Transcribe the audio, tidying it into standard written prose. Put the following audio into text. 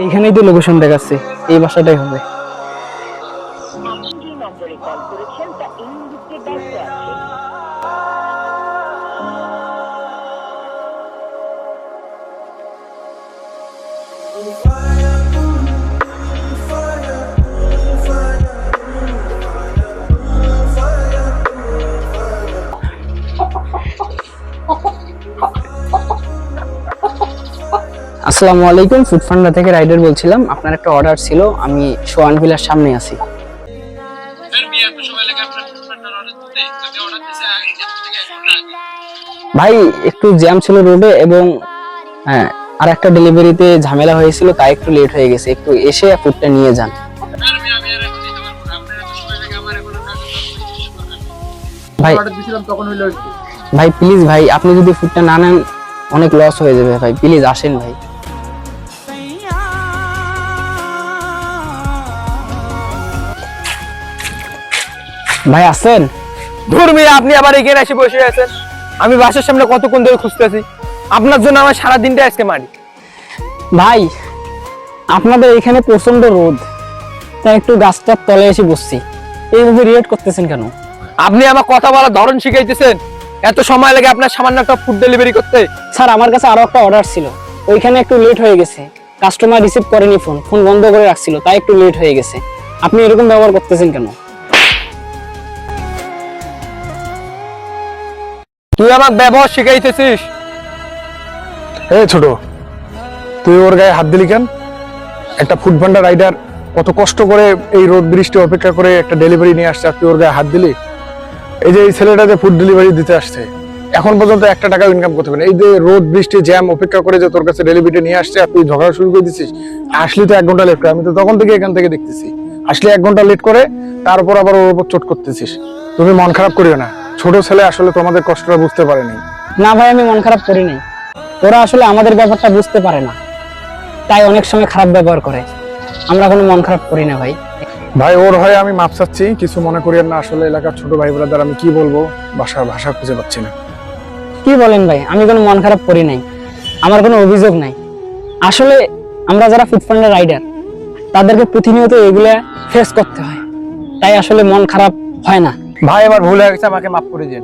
এইখানেই তো লোকেশন দেখাচ্ছে, এই বাসাটাই হবে। আসসালামু আলাইকুম, ফুড ফান্ডা থেকে রাইডার বলছিলাম। আপনার একটা অর্ডার ছিল, আমি সোয়ান ভিলার সামনে আছি। ভাই একটু জ্যাম ছিল রোডে, এবং হ্যাঁ আর একটা ডেলিভারিতে ঝামেলা হয়েছিল, তাই একটু লেট হয়ে গেছে। একটু এসে ফুডটা নিয়ে যান। ভাই ভাই প্লিজ ভাই, আপনি যদি ফুডটা না নেন অনেক লস হয়ে যাবে ভাই, প্লিজ আসেন ভাই। ভাই আসেন। ধুর মিয়া, আপনি আবার এখানে এসে বসে আছেন। আমি বাসার সামনে কতক্ষণ ধরে খুঁজতেছি, আপনার জন্য আমার সারা দিনটা আজকে মারি। ভাই আপনাদের এখানে প্রচন্ড রোদ, তাই একটু গাছটার তলে এসে বসছি। এইভাবে রিয়েক্ট করতেছেন কেন? আপনি আমার কথা বলার ধরন শিখাইতেছেন, এত সময় লাগে আপনার সামান্য একটা ফুড ডেলিভারি করতে? স্যার আমার কাছে আরো একটা অর্ডার ছিল, ওইখানে একটু লেট হয়ে গেছে। কাস্টমার রিসিভ করেনি, ফোন বন্ধ করে রাখছিল, তাই একটু লেট হয়ে গেছে। আপনি এরকম ব্যবহার করতেছেন কেন? তুই আমার ব্যবহার শিখাইতেছিস? এই ছোট, তুই ওর গায়ে হাত দিলি কেন? একটা ফুড ভান্ডার রাইডার কত কষ্ট করে এই রোদ বৃষ্টি অপেক্ষা করে একটা ডেলিভারি নিয়ে আসছে, আর তুই ওর গায়ে হাত দিলি? এই যে এই ছেলেটা যে ফুড ডেলিভারি দিতে আসছে, এখন পর্যন্ত একটা টাকা ইনকাম করতে পারে। এই যে রোদ বৃষ্টি জ্যাম অপেক্ষা করে যে তোর কাছে ডেলিভারি নিয়ে আসছে, আর তুই ঝগড়া শুরু করে দিচ্ছিস। আসলি তো 1 ঘন্টা লেট করে, আমি তো তখন থেকে এখান থেকে দেখতেছি। আসলে 1 ঘন্টা লেট করে, তারপর আবার ওর উপর চোট করতেছিস। তুমি মন খারাপ করিও না, ছোট ছেলে আসলে তোমাদের কষ্টটা বুঝতে পারেনি। না ভাই, আমি মন খারাপ করি নাই। ওরা আসলে আমাদের ব্যাপারটা বুঝতে পারে না, তাই অনেক সময় খারাপ ব্যবহার করে। আমরা কোনো মন খারাপ করি না ভাই। ভাই ওর হয়ে আমি মাপ চাচ্ছি, কিছু মনে করিয়েন না। আসলে এলাকার ছোট ভাই ব্রাদার, আমি কি বলবো, ভাষা খুঁজে পাচ্ছি না। কি বলেন ভাই? আমি কোনো মন খারাপ করি নাই, আমার কোনো অভিযোগ নাই। আসলে আমরা যারা ফুড ফান্ডার রাইডার, তাদেরকে প্রতিনিয়ত এগুলা ফেস করতে হয়, তাই আসলে মন খারাপ হয় না। ভাই এবার ভুল হয়ে গেছে, আমাকে মাফ করে দিন।